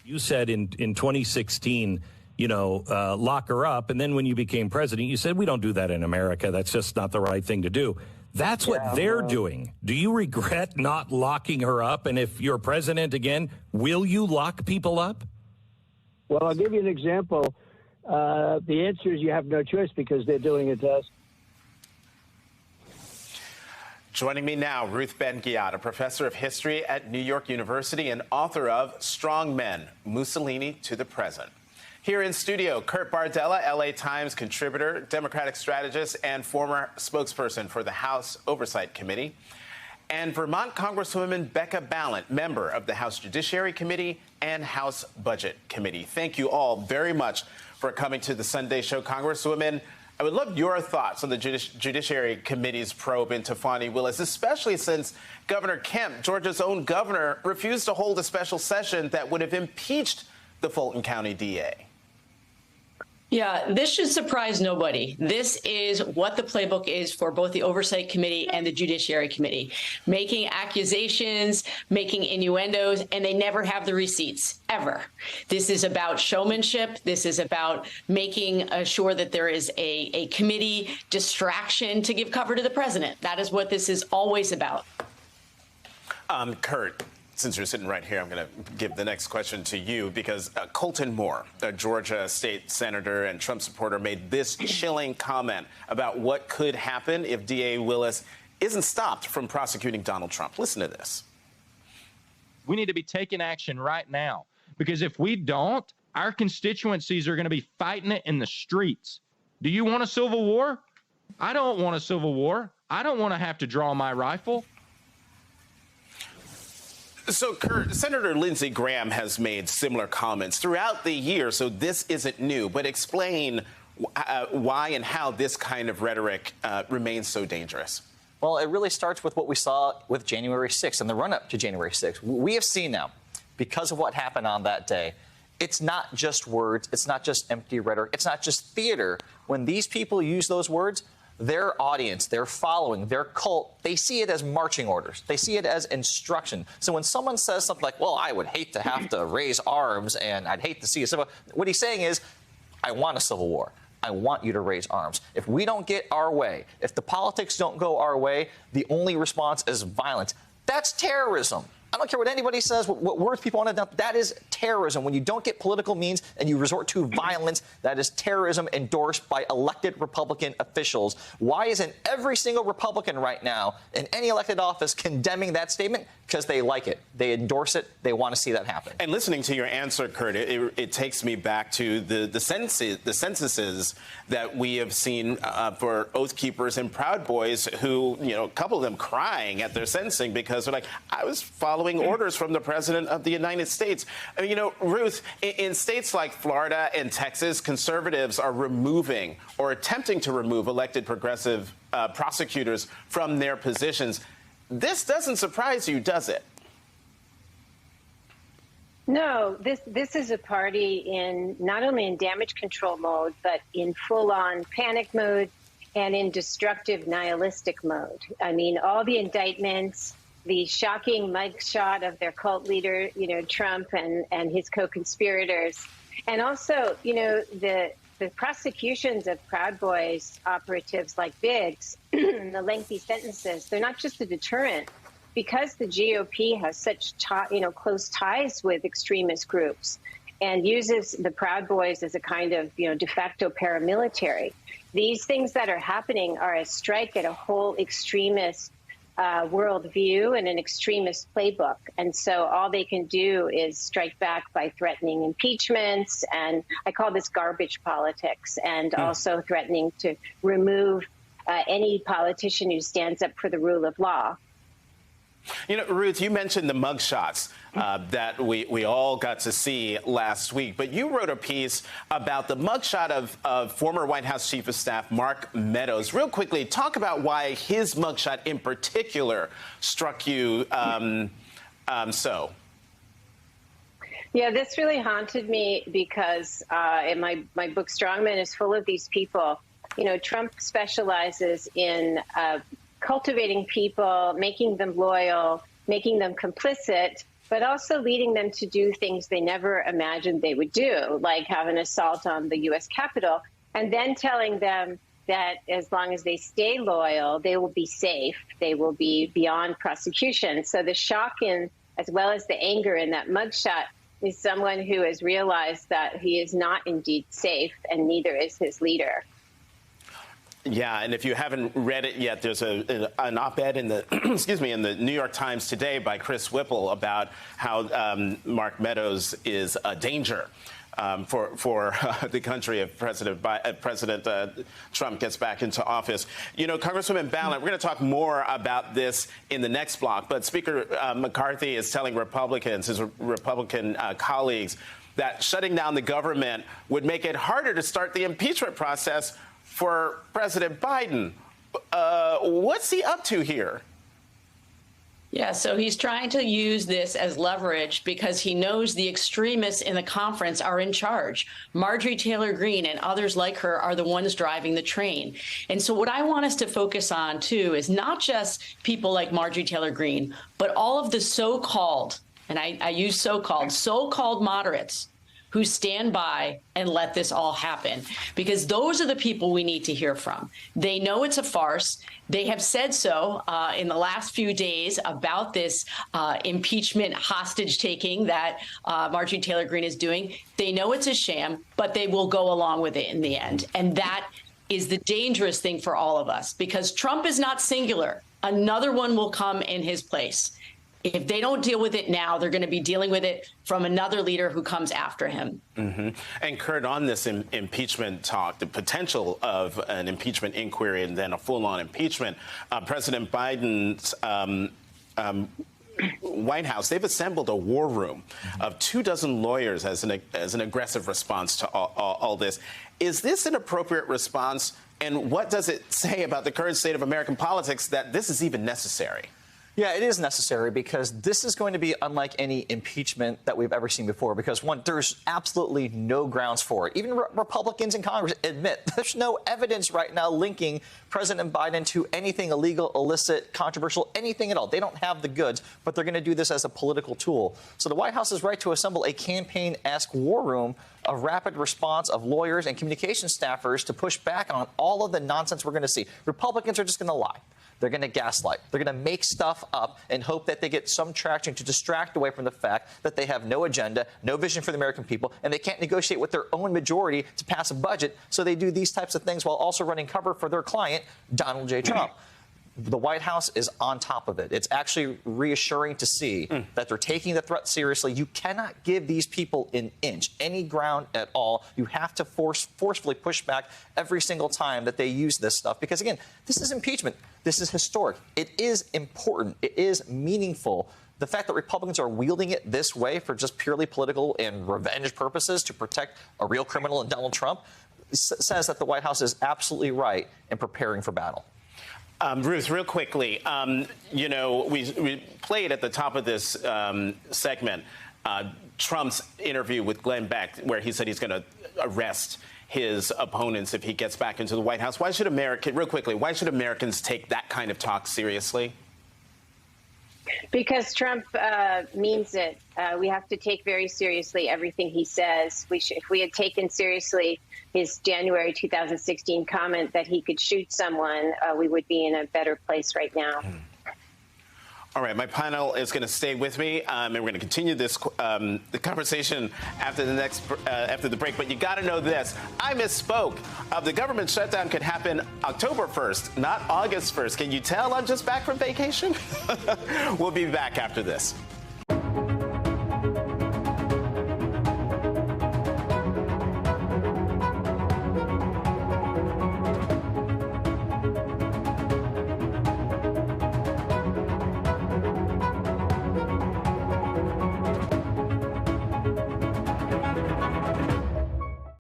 You said in 2016, lock her up. And then when you became president, you said, we don't do that in America. That's just not the right thing to do. That's what they're doing. Do you regret not locking her up? And if you're president again, will you lock people up? Well, I'll give you an example. The answer is you have no choice because they're doing it to us. Joining me now, Ruth Ben-Ghiat, a professor of history at New York University and author of Strong Men, Mussolini to the Present. Here in studio, Kurt Bardella, LA Times contributor, Democratic strategist, and former spokesperson for the House Oversight Committee. And Vermont Congresswoman Becca Balint, member of the House Judiciary Committee and House Budget Committee. Thank you all very much for coming to the Sunday Show. Congresswoman, I would love your thoughts on the Judiciary Committee's probe into Fani Willis, especially since Governor Kemp, Georgia's own governor, refused to hold a special session that would have impeached the Fulton County DA. Yeah, this should surprise nobody. This is what the playbook is for both the Oversight Committee and the Judiciary Committee, making accusations, making innuendos, and they never have the receipts, ever. This is about showmanship. This is about making sure that there is a committee distraction to give cover to the president. That is what this is always about. Kurt, since you're sitting right here, I'm going to give the next question to you because Colton Moore, a Georgia state senator and Trump supporter, made this chilling comment about what could happen if DA Willis isn't stopped from prosecuting Donald Trump. Listen to this. We need to be taking action right now because if we don't, our constituencies are going to be fighting it in the streets. Do you want a civil war? I don't want a civil war. I don't want to have to draw my rifle. So, Kurt, Senator Lindsey Graham has made similar comments throughout the year, so this isn't new. But explain why and how this kind of rhetoric remains so dangerous. Well, it really starts with what we saw with January 6th and the run-up to January 6th. We have seen now, because of what happened on that day, it's not just words, it's not just empty rhetoric, it's not just theater. When these people use those words, their audience, their following, their cult, they see it as marching orders. They see it as instruction. So when someone says something like, well, I would hate to have to raise arms and I'd hate to see a civil war, what he's saying is, I want a civil war. I want you to raise arms. If we don't get our way, if the politics don't go our way, the only response is violence. That's terrorism. I don't care what anybody says, what words people want to dump. That is terrorism. When you don't get political means and you resort to violence, that is terrorism endorsed by elected Republican officials. Why isn't every single Republican right now in any elected office condemning that statement? Because they like it. They endorse it. They want to see that happen. And listening to your answer, Kurt, it takes me back to the censuses that we have seen for Oath Keepers and Proud Boys who, a couple of them crying at their sentencing because they're like, I was following orders from the president of the United States. I mean, Ruth, in states like Florida and Texas, conservatives are removing or attempting to remove elected progressive prosecutors from their positions. This doesn't surprise you, does it? No, this is a party in not only in damage control mode, but in full-on panic mode and in destructive nihilistic mode. I mean, all the indictments, the shocking mugshot of their cult leader, Trump and his co-conspirators, and also, the prosecutions of Proud Boys operatives like Biggs, the lengthy sentences, they're not just a deterrent. Because the GOP has such close ties with extremist groups and uses the Proud Boys as a kind of de facto paramilitary, these things that are happening are a strike at a whole extremist worldview and an extremist playbook. And so all they can do is strike back by threatening impeachments. And I call this garbage politics, and also threatening to remove any politician who stands up for the rule of law. Ruth, you mentioned the mugshots that we all got to see last week, but you wrote a piece about the mugshot of former White House Chief of Staff Mark Meadows. Real quickly, talk about why his mugshot in particular struck you so. Yeah, this really haunted me because in my book, Strong Men, is full of these people. Trump specializes in cultivating people, making them loyal, making them complicit, but also leading them to do things they never imagined they would do, like have an assault on the U.S. Capitol, and then telling them that as long as they stay loyal, they will be safe, they will be beyond prosecution. So the shock in, as well as the anger in that mugshot, is someone who has realized that he is not indeed safe, and neither is his leader. Yeah, and if you haven't read it yet, there's an op-ed in the excuse me, in the New York Times today by Chris Whipple about how Mark Meadows is a danger for the country if President Trump gets back into office. You know, Congresswoman Balint, we're going to talk more about this in the next block, but Speaker McCarthy is telling Republicans, his Republican colleagues, that shutting down the government would make it harder to start the impeachment process for President Biden. What's he up to here? Yeah, so he's trying to use this as leverage because he knows the extremists in the conference are in charge. Marjorie Taylor Greene and others like her are the ones driving the train. And so what I want us to focus on, too, is not just people like Marjorie Taylor Greene, but all of the so-called, and I use so-called moderates who stand by and let this all happen, because those are the people we need to hear from. They know it's a farce. They have said so in the last few days about this impeachment hostage taking that Marjorie Taylor Greene is doing. They know it's a sham, but they will go along with it in the end. And that is the dangerous thing for all of us, because Trump is not singular. Another one will come in his place. If they don't deal with it now, they're going to be dealing with it from another leader who comes after him. Mm-hmm. And Kurt, on this impeachment talk, the potential of an impeachment inquiry and then a full-on impeachment, President Biden's White House, they've assembled a war room of 24 lawyers as an aggressive response to all this. Is this an appropriate response? And what does it say about the current state of American politics that this is even necessary? Yeah, it is necessary because this is going to be unlike any impeachment that we've ever seen before because, one, there's absolutely no grounds for it. Even Republicans in Congress admit there's no evidence right now linking President Biden to anything illegal, illicit, controversial, anything at all. They don't have the goods, but they're going to do this as a political tool. So the White House is right to assemble a campaign-esque war room of rapid response of lawyers and communication staffers to push back on all of the nonsense we're going to see. Republicans are just going to lie. They're going to gaslight. They're going to make stuff up and hope that they get some traction to distract away from the fact that they have no agenda, no vision for the American people, and they can't negotiate with their own majority to pass a budget. So they do these types of things while also running cover for their client, Donald J. Trump. The White House is on top of it. It's actually reassuring to see that they're taking the threat seriously. You cannot give these people an inch, any ground at all. You have to forcefully push back every single time that they use this stuff. Because, again, this is impeachment. This is historic. It is important. It is meaningful. The fact that Republicans are wielding it this way for just purely political and revenge purposes to protect a real criminal in Donald Trump says that the White House is absolutely right in preparing for battle. Ruth, real quickly, you know, we played at the top of this segment Trump's interview with Glenn Beck, where he said he's going to arrest his opponents if he gets back into the White House. Why should why should Americans take that kind of talk seriously? Because Trump means it. We have to take very seriously everything he says. If we had taken seriously his January 2016 comment that he could shoot someone, we would be in a better place right now. All right, my panel is going to stay with me, and we're going to continue this the conversation after the break. But you got to know this: I misspoke. The government shutdown could happen October 1st, not August 1st. Can you tell I'm just back from vacation? We'll be back after this.